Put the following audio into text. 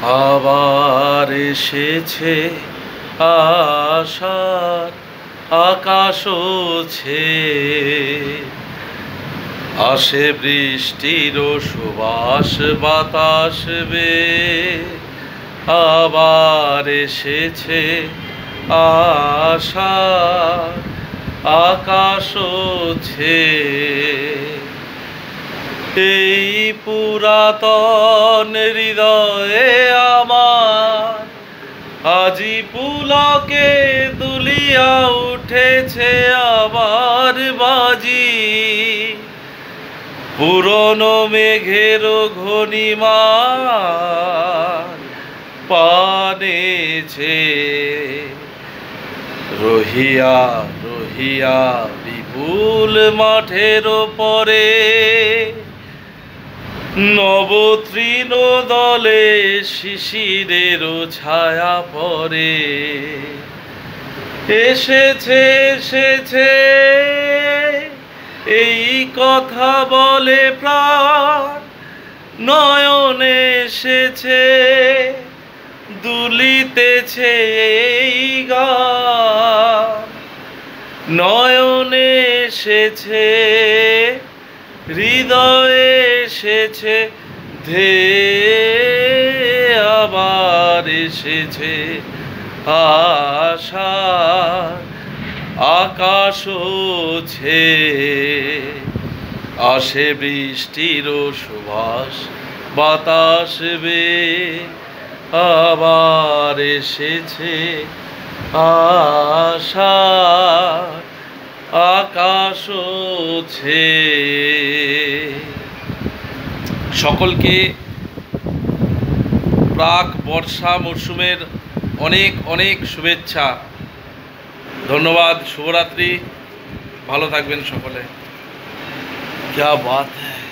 আবার এসেছে আশার আকাশ ছেয়ে, আসে বৃষ্টির সুবাস বাতাস বেয়ে। আবার এসেছে আশার আকাশ ছেয়ে, এই পুরাতন হৃদয়ে আমার আজি পুলকে দুলিয়া উঠেছে আবার বাজি। পুরনো মেঘের ঘনিমার পানেছে, রহিয়া রহিয়া বিপুল মাঠের পরে নবতৃণ দলে শিশিরের ছায়া পড়ে। এসেছে এসেছে এই কথা বলে প্রাণ, নয়নে এসেছে দুলিতেছে এই গান। নয়নে এসেছে হৃদয়ে এসেছে ধেয়ে, আবার এসেছে আশার আকাশ ছেয়ে। আসে বৃষ্টির সুবাস বাতাস বেয়ে, আবার এসেছে আশার আকাশ ছেয়ে। সকলকে প্রাক বর্ষা মরশুমের অনেক অনেক শুভেচ্ছা, ধন্যবাদ, শুভরাত্রি, ভালো থাকবেন সকলে। क्या बात है।